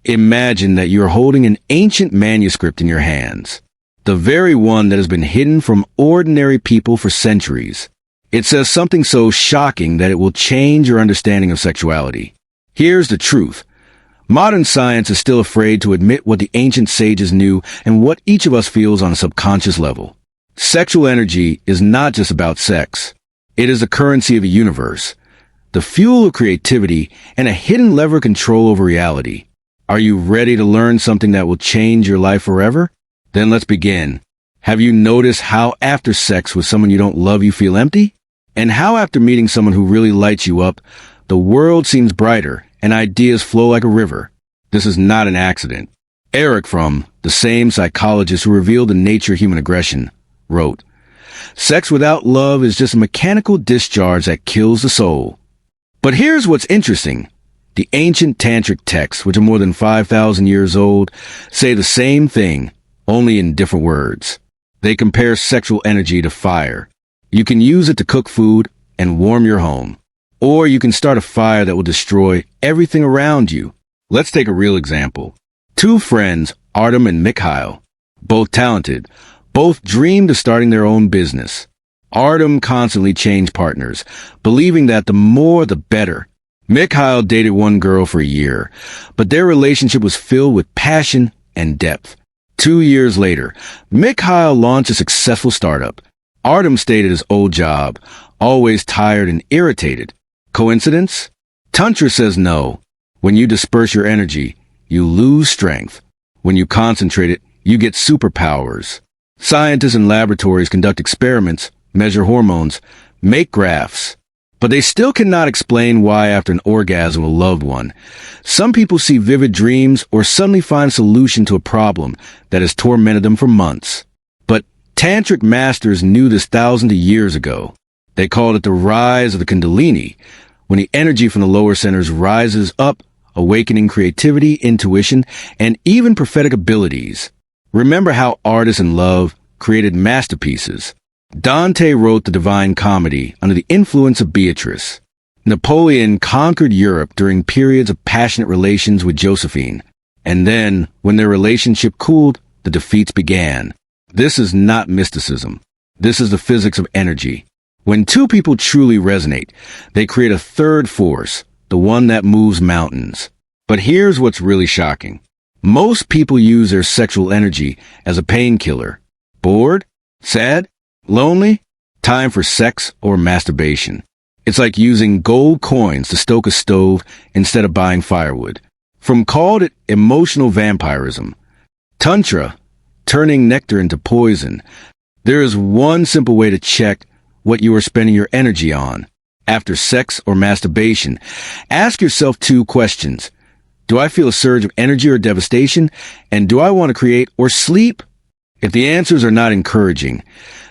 Imagine that you're holding an ancient manuscript in your hands, the very one that has been hidden from ordinary people for centuries. It says something so shocking that it will change your understanding of sexuality. Here's the truth. Modern science is still afraid to admit what the ancient sages knew and what each of us feels on a subconscious level. Sexual energy is not just about sex. It is the currency of a universe, the fuel of creativity, and a hidden lever of control over reality. Are you ready to learn something that will change your life forever? Then let's begin. Have you noticed how after sex with someone you don't love you feel empty? And how after meeting someone who really lights you up, the world seems brighter and ideas flow like a river? This is not an accident. Eric, from the same psychologist who revealed the nature of human aggression, wrote, "Sex without love is just a mechanical discharge that kills the soul." But here's what's interesting. The ancient Tantric texts, which are more than 5,000 years old, say the same thing, only in different words. They compare sexual energy to fire. You can use it to cook food and warm your home. Or you can start a fire that will destroy everything around you. Let's take a real example. Two friends, Artem and Mikhail, both talented, both dreamed of starting their own business. Artem constantly changed partners, believing that the more the better. Mikhail dated one girl for a year, but their relationship was filled with passion and depth. 2 years later, Mikhail launched a successful startup. Artem stayed at his old job, always tired and irritated. Coincidence? Tantra says no. When you disperse your energy, you lose strength. When you concentrate it, you get superpowers. Scientists in laboratories conduct experiments, measure hormones, make graphs. But they still cannot explain why after an orgasm with a loved one, some people see vivid dreams or suddenly find a solution to a problem that has tormented them for months. But Tantric masters knew this thousands of years ago. They called it the rise of the Kundalini, when the energy from the lower centers rises up, awakening creativity, intuition, and even prophetic abilities. Remember how artists in love created masterpieces. Dante wrote the Divine Comedy under the influence of Beatrice. Napoleon conquered Europe during periods of passionate relations with Josephine. And then, when their relationship cooled, the defeats began. This is not mysticism. This is the physics of energy. When two people truly resonate, they create a third force, the one that moves mountains. But here's what's really shocking. Most people use their sexual energy as a painkiller. Bored? Sad? Lonely? Time for sex or masturbation. It's like using gold coins to stoke a stove instead of buying firewood. From called it emotional vampirism. Tantra, turning nectar into poison. There is one simple way to check what you are spending your energy on. After sex or masturbation, ask yourself 2 questions. Do I feel a surge of energy or devastation? And do I want to create or sleep? If the answers are not encouraging,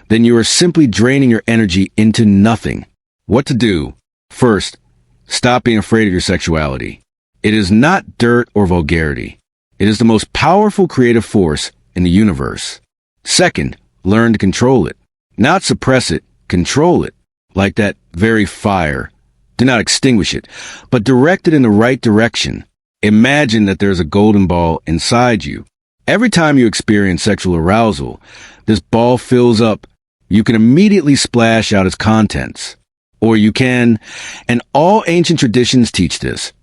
then you are simply draining your energy into nothing. What to do? First, stop being afraid of your sexuality. It is not dirt or vulgarity. It is the most powerful creative force in the universe. Second, learn to control it. Not suppress it, control it. Like that very fire. Do not extinguish it, but direct it in the right direction. Imagine that there's a golden ball inside you. Every time you experience sexual arousal, this ball fills up. You can immediately splash out its contents. Or you can, and all ancient traditions teach this,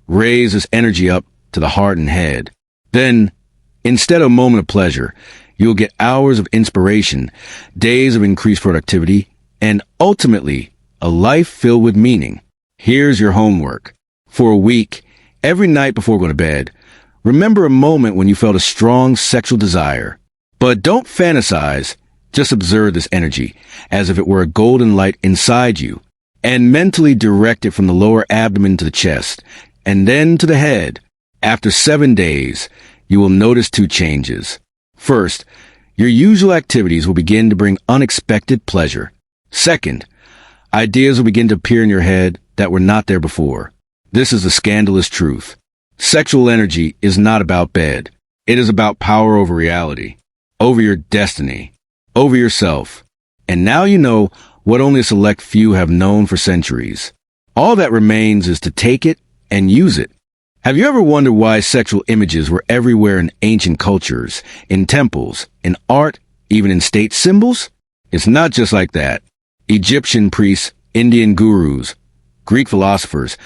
raise this energy up to the heart and head. Then, instead of a moment of pleasure, you'll get hours of inspiration, days of increased productivity, and ultimately, a life filled with meaning. Here's your homework. For a week, every night before going to bed, remember a moment when you felt a strong sexual desire. But don't fantasize. Just observe this energy as if it were a golden light inside you, and mentally direct it from the lower abdomen to the chest, and then to the head. After 7 days, you will notice 2 changes. First, your usual activities will begin to bring unexpected pleasure. Second, ideas will begin to appear in your head that were not there before. This is the scandalous truth. Sexual energy is not about bed. It is about power over reality, over your destiny, over yourself. And now you know what only a select few have known for centuries. All that remains is to take it and use it. Have you ever wondered why sexual images were everywhere in ancient cultures, in temples, in art, even in state symbols? It's not just like that. Egyptian priests, Indian gurus, Greek philosophers,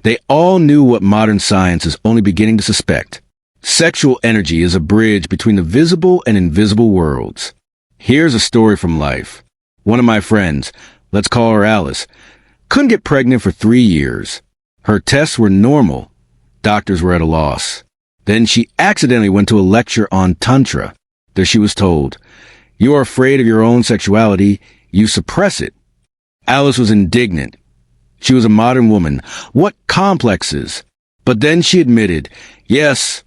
they all knew what modern science is only beginning to suspect. Sexual energy is a bridge between the visible and invisible worlds. Here's a story from life. One of my friends, let's call her Alice, couldn't get pregnant for 3 years. Her tests were normal. Doctors were at a loss. Then she accidentally went to a lecture on Tantra. There she was told, "You are afraid of your own sexuality. You suppress it." Alice was indignant. She was a modern woman. What complexes? But then she admitted, yes,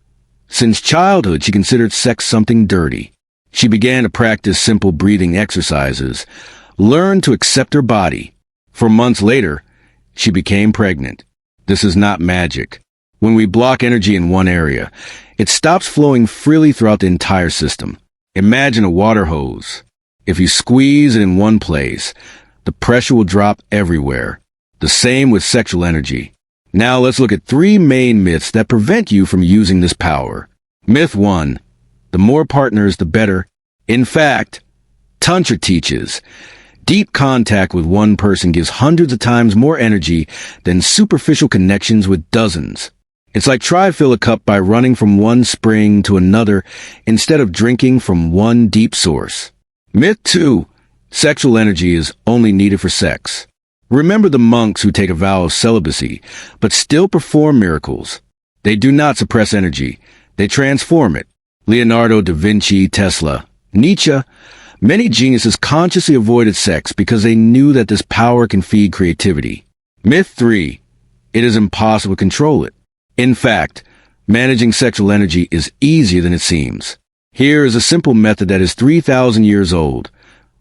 since childhood she considered sex something dirty. She began to practice simple breathing exercises, learned to accept her body. For months later, she became pregnant. This is not magic. When we block energy in one area, it stops flowing freely throughout the entire system. Imagine a water hose. If you squeeze it in one place, the pressure will drop everywhere. The same with sexual energy. Now let's look at 3 main myths that prevent you from using this power. Myth 1. The more partners, the better. In fact, Tantra teaches, deep contact with one person gives hundreds of times more energy than superficial connections with dozens. It's like try fill a cup by running from one spring to another instead of drinking from one deep source. Myth 2. Sexual energy is only needed for sex. Remember the monks who take a vow of celibacy, but still perform miracles. They do not suppress energy. They transform it. Leonardo da Vinci, Tesla, Nietzsche, many geniuses consciously avoided sex because they knew that this power can feed creativity. Myth 3. It is impossible to control it. In fact, managing sexual energy is easier than it seems. Here is a simple method that is 3,000 years old.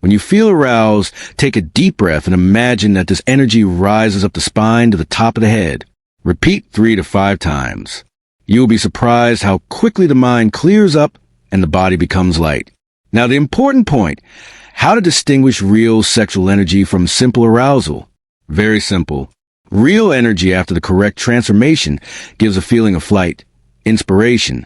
When you feel aroused, take a deep breath and imagine that this energy rises up the spine to the top of the head. Repeat 3 to 5 times. You will be surprised how quickly the mind clears up and the body becomes light. Now the important point, how to distinguish real sexual energy from simple arousal. Very simple. Real energy after the correct transformation gives a feeling of flight, inspiration,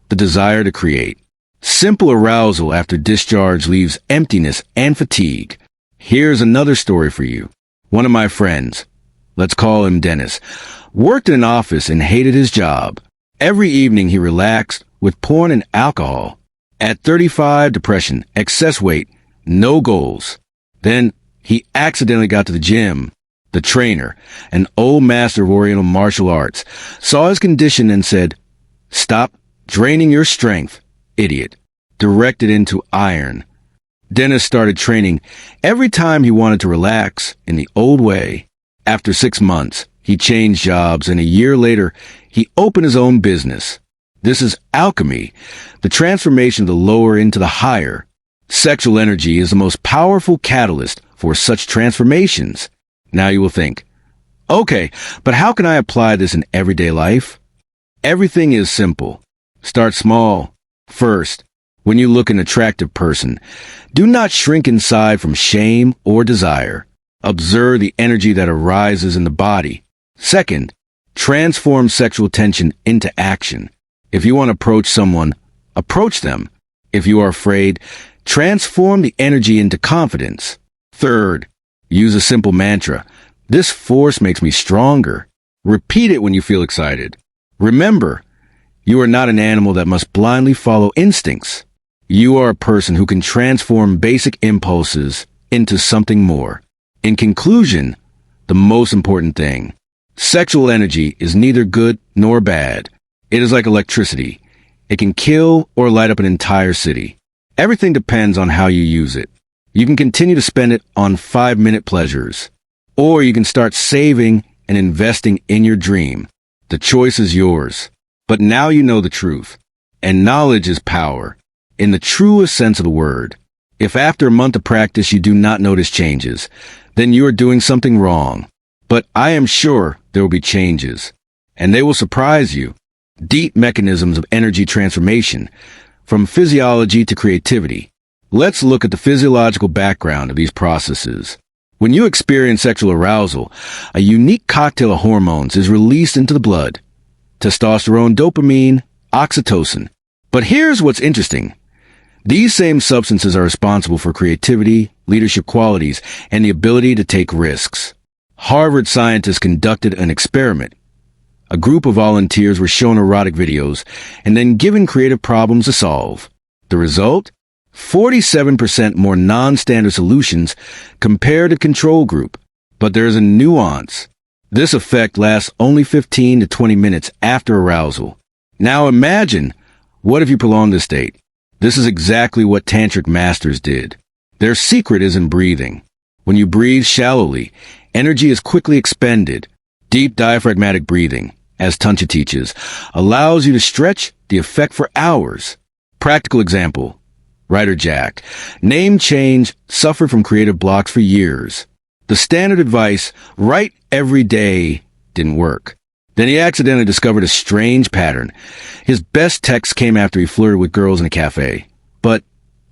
the desire to create. Simple arousal after discharge leaves emptiness and fatigue. Here's another story for you. One of my friends, let's call him Dennis, worked in an office and hated his job. Every evening he relaxed with porn and alcohol. At 35, depression, excess weight, no goals. Then he accidentally got to the gym. The trainer, an old master of Oriental martial arts, saw his condition and said, "Stop draining your strength, idiot." Directed into iron. Dennis started training every time he wanted to relax in the old way. After 6 months, he changed jobs, and a year later, he opened his own business. This is alchemy, the transformation of the lower into the higher. Sexual energy is the most powerful catalyst for such transformations. Now you will think, okay, but how can I apply this in everyday life? Everything is simple. Start small. First, when you look at an attractive person, do not shrink inside from shame or desire. Observe the energy that arises in the body. Second, transform sexual tension into action. If you want to approach someone, approach them. If you are afraid, transform the energy into confidence. Third, use a simple mantra. This force makes me stronger. Repeat it when you feel excited. Remember, you are not an animal that must blindly follow instincts. You are a person who can transform basic impulses into something more. In conclusion, the most important thing, sexual energy is neither good nor bad. It is like electricity. It can kill or light up an entire city. Everything depends on how you use it. You can continue to spend it on 5-minute pleasures, or you can start saving and investing in your dream. The choice is yours. But now you know the truth. And knowledge is power, in the truest sense of the word. If after a month of practice you do not notice changes, then you are doing something wrong. But I am sure there will be changes, and they will surprise you. Deep mechanisms of energy transformation, from physiology to creativity. Let's look at the physiological background of these processes. When you experience sexual arousal, a unique cocktail of hormones is released into the blood. testosterone, dopamine, oxytocin. But here's what's interesting. These same substances are responsible for creativity, leadership qualities, and the ability to take risks. Harvard scientists conducted an experiment. A group of volunteers were shown erotic videos and then given creative problems to solve. The result? 47% more non-standard solutions compared to control group. But there's a nuance. This effect lasts only 15 to 20 minutes after arousal. Now imagine, what if you prolong this state? This is exactly what Tantric masters did. Their secret is in breathing. When you breathe shallowly, energy is quickly expended. Deep diaphragmatic breathing, as Tantra teaches, allows you to stretch the effect for hours. Practical example. Writer Jack, name change, suffered from creative blocks for years. The standard advice, write every day, didn't work. Then he accidentally discovered a strange pattern. His best texts came after he flirted with girls in a cafe, but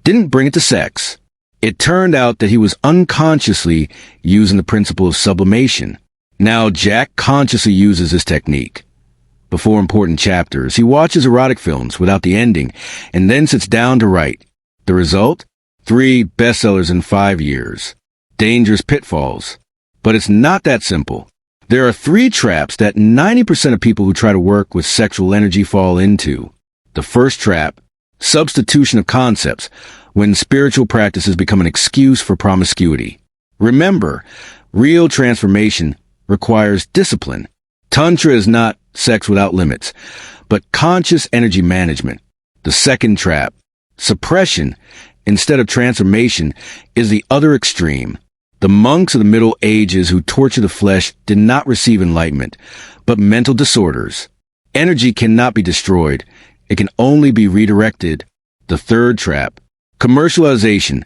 didn't bring it to sex. It turned out that he was unconsciously using the principle of sublimation. Now Jack consciously uses this technique. Before important chapters, he watches erotic films without the ending and then sits down to write. The result? 3 bestsellers in 5 years. Dangerous pitfalls. But it's not that simple. There are 3 traps that 90% of people who try to work with sexual energy fall into. The first trap, substitution of concepts, when spiritual practices become an excuse for promiscuity. Remember, real transformation requires discipline. Tantra is not sex without limits, but conscious energy management. The second trap, suppression instead of transformation, is the other extreme. The monks of the Middle Ages who torture the flesh did not receive enlightenment, but mental disorders. Energy cannot be destroyed. It can only be redirected. The third trap, commercialization.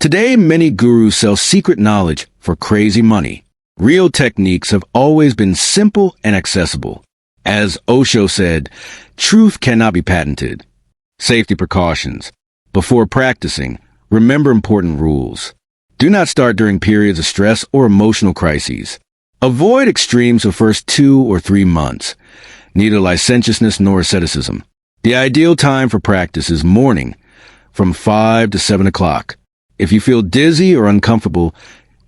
Today, many gurus sell secret knowledge for crazy money. Real techniques have always been simple and accessible. As Osho said, truth cannot be patented. Safety precautions. Before practicing, remember important rules. Do not start during periods of stress or emotional crises. Avoid extremes of first 2 or 3 months. Neither licentiousness nor asceticism. The ideal time for practice is morning, from 5 to 7 o'clock. If you feel dizzy or uncomfortable,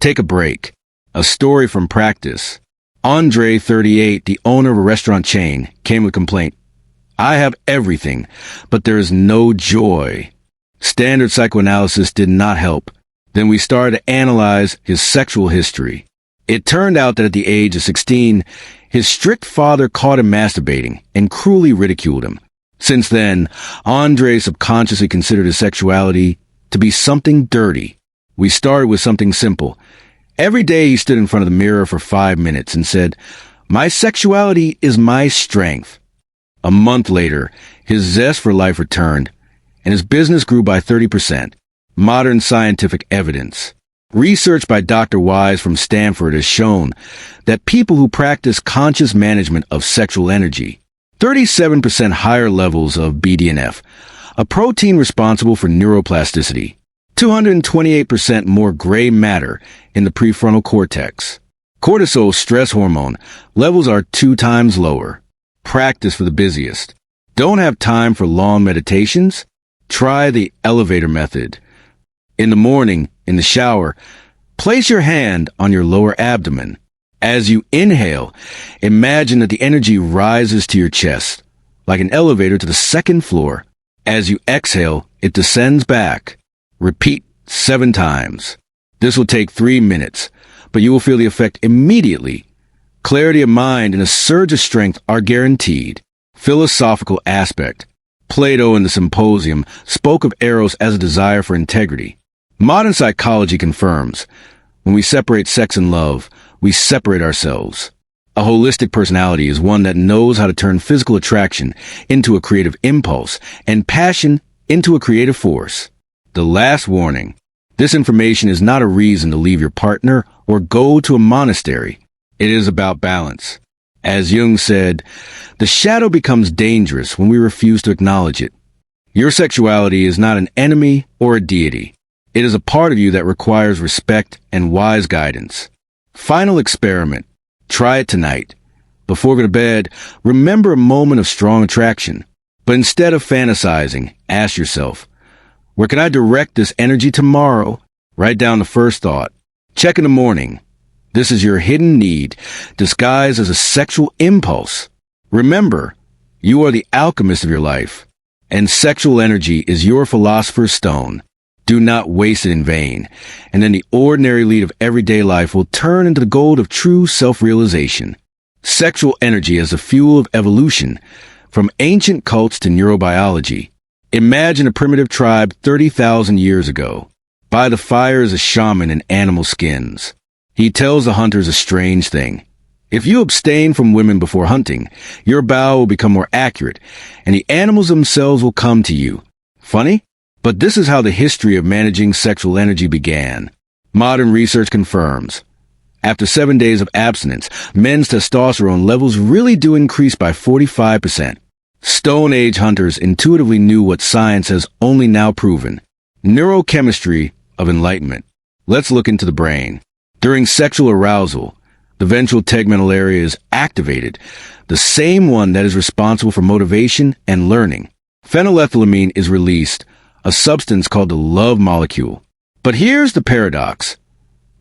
take a break. A story from practice. Andre, 38, the owner of a restaurant chain, came with a complaint. I have everything, but there is no joy. Standard psychoanalysis did not help. Then we started to analyze his sexual history. It turned out that at the age of 16, his strict father caught him masturbating and cruelly ridiculed him. Since then, Andre subconsciously considered his sexuality to be something dirty. We started with something simple. Every day he stood in front of the mirror for 5 minutes and said, "My sexuality is my strength." A month later, his zest for life returned, and his business grew by 30%. Modern scientific evidence. Research by Dr. Wise from Stanford has shown that people who practice conscious management of sexual energy, 37% higher levels of BDNF, a protein responsible for neuroplasticity, 228% more gray matter in the prefrontal cortex. Cortisol, stress hormone, levels are 2 times lower. Practice for the busiest. Don't have time for long meditations? Try the elevator method. In the morning, in the shower, place your hand on your lower abdomen. As you inhale, imagine that the energy rises to your chest, like an elevator to the 2nd floor. As you exhale, it descends back. Repeat 7 times. This will take 3 minutes, but you will feel the effect immediately. Clarity of mind and a surge of strength are guaranteed. Philosophical aspect. Plato in the Symposium spoke of Eros as a desire for integrity. Modern psychology confirms, when we separate sex and love, we separate ourselves. A holistic personality is one that knows how to turn physical attraction into a creative impulse and passion into a creative force. The last warning. This information is not a reason to leave your partner or go to a monastery. It is about balance. As Jung said, the shadow becomes dangerous when we refuse to acknowledge it. Your sexuality is not an enemy or a deity. It is a part of you that requires respect and wise guidance. Final experiment. Try it tonight. Before going to bed, remember a moment of strong attraction. But instead of fantasizing, ask yourself, where can I direct this energy tomorrow? Write down the first thought. Check in the morning. This is your hidden need, disguised as a sexual impulse. Remember, you are the alchemist of your life, and sexual energy is your philosopher's stone. Do not waste it in vain, and then the ordinary lead of everyday life will turn into the gold of true self-realization. Sexual energy as the fuel of evolution, from ancient cults to neurobiology. Imagine a primitive tribe 30,000 years ago. By the fire is a shaman in animal skins. He tells the hunters a strange thing. If you abstain from women before hunting, your bow will become more accurate, and the animals themselves will come to you. Funny? But this is how the history of managing sexual energy began. Modern research confirms. After 7 days of abstinence, men's testosterone levels really do increase by 45%. Stone Age hunters intuitively knew what science has only now proven. Neurochemistry of enlightenment. Let's look into the brain. During sexual arousal, the ventral tegmental area is activated, the same one that is responsible for motivation and learning. Phenylethylamine is released, a substance called the love molecule. But here's the paradox.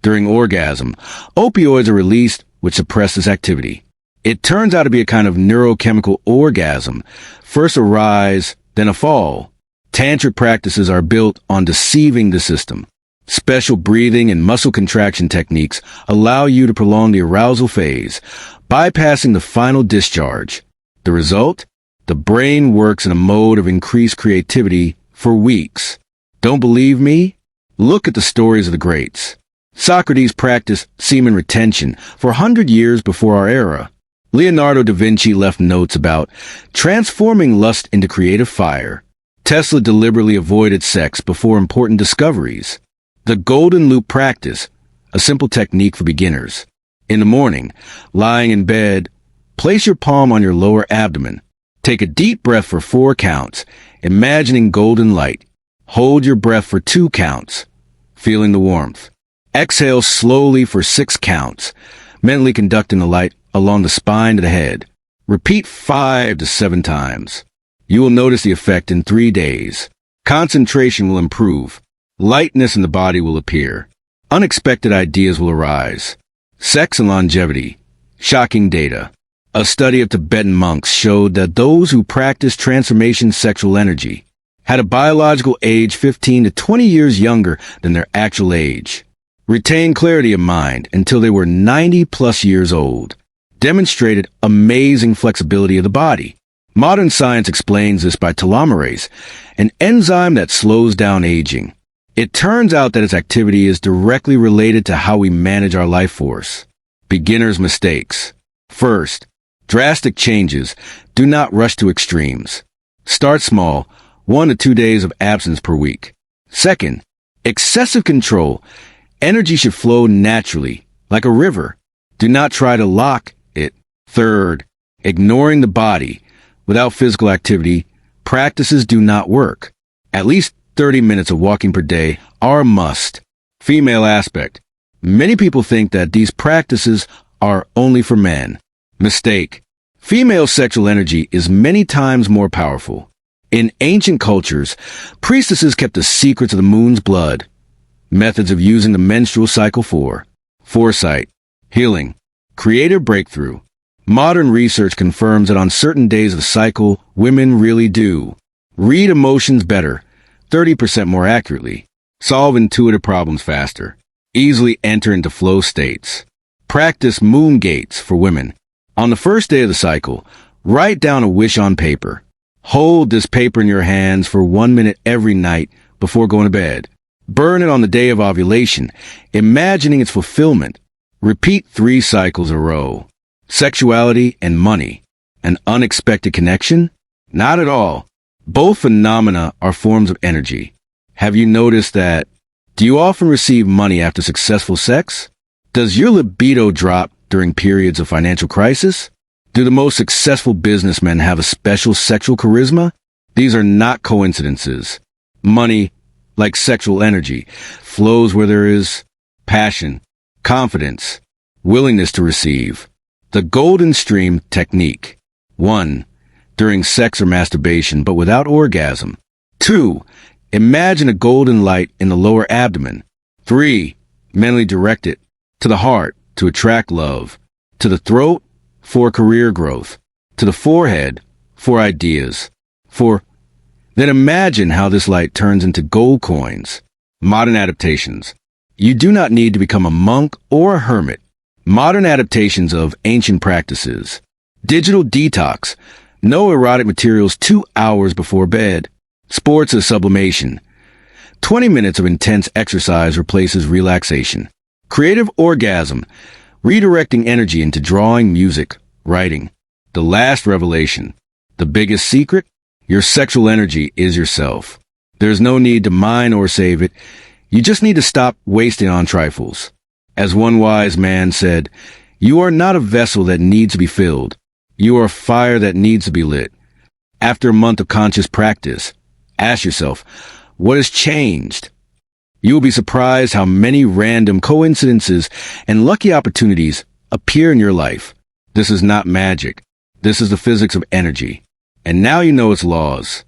During orgasm, opioids are released, which suppress this activity. It turns out to be a kind of neurochemical orgasm, first a rise, then a fall. Tantric practices are built on deceiving the system. Special breathing and muscle contraction techniques allow you to prolong the arousal phase, bypassing the final discharge. The result? The brain works in a mode of increased creativity for weeks. Don't believe me? Look at the stories of the greats. Socrates practiced semen retention for 100 years before our era. Leonardo da Vinci left notes about transforming lust into creative fire. Tesla deliberately avoided sex before important discoveries. The golden loop practice, a simple technique for beginners. In the morning, lying in bed, place your palm on your lower abdomen. Take a deep breath for 4 counts, imagining golden light. Hold your breath for 2 counts, feeling the warmth. Exhale slowly for 6 counts, mentally conducting the light along the spine to the head. Repeat 5 to 7 times. You will notice the effect in 3 days. Concentration will improve. Lightness in the body will appear. Unexpected ideas will arise. Sex and longevity. Shocking data. A study of Tibetan monks showed that those who practiced transformation sexual energy had a biological age 15 to 20 years younger than their actual age. Retained clarity of mind until they were 90+ years old. Demonstrated amazing flexibility of the body. Modern science explains this by telomerase, an enzyme that slows down aging. It turns out that its activity is directly related to how we manage our life force. Beginner's mistakes. First, drastic changes. Do not rush to extremes. Start small, 1 to 2 days of absence per week. Second, excessive control. Energy should flow naturally, like a river. Do not try to lock it. Third, ignoring the body. Without physical activity, practices do not work. At least 30 minutes of walking per day are a must. Female aspect. Many people think that these practices are only for men. Mistake. Female sexual energy is many times more powerful. In ancient cultures, priestesses kept the secrets of the moon's blood. Methods of using the menstrual cycle for foresight, healing, creative breakthrough. Modern research confirms that on certain days of the cycle, women really do read emotions better, 30% more accurately, solve intuitive problems faster, easily enter into flow states. Practice moon gates for women. On the first day of the cycle, write down a wish on paper. Hold this paper in your hands for 1 minute every night before going to bed. Burn it on the day of ovulation, imagining its fulfillment. Repeat 3 cycles in a row. Sexuality and money. An unexpected connection? Not at all. Both phenomena are forms of energy. Have you noticed that? Do you often receive money after successful sex? Does your libido drop during periods of financial crisis? Do the most successful businessmen have a special sexual charisma? These are not coincidences. Money, like sexual energy, flows where there is passion, confidence, willingness to receive. The golden stream technique. 1. During sex or masturbation, but without orgasm. 2. Imagine a golden light in the lower abdomen. 3. Mentally direct it to the heart to attract love, to the throat for career growth, to the forehead for ideas. 4. Then imagine how this light turns into gold coins. Modern adaptations. You do not need to become a monk or a hermit. Modern adaptations of ancient practices. Digital detox. No erotic materials 2 hours before bed. Sports as sublimation. 20 minutes of intense exercise replaces relaxation. Creative orgasm. Redirecting energy into drawing, music, writing. The last revelation. The biggest secret? Your sexual energy is yourself. There's no need to mine or save it. You just need to stop wasting on trifles. As one wise man said, you are not a vessel that needs to be filled. You are a fire that needs to be lit. After a month of conscious practice, ask yourself, what has changed? You will be surprised how many random coincidences and lucky opportunities appear in your life. This is not magic. This is the physics of energy. And now you know its laws.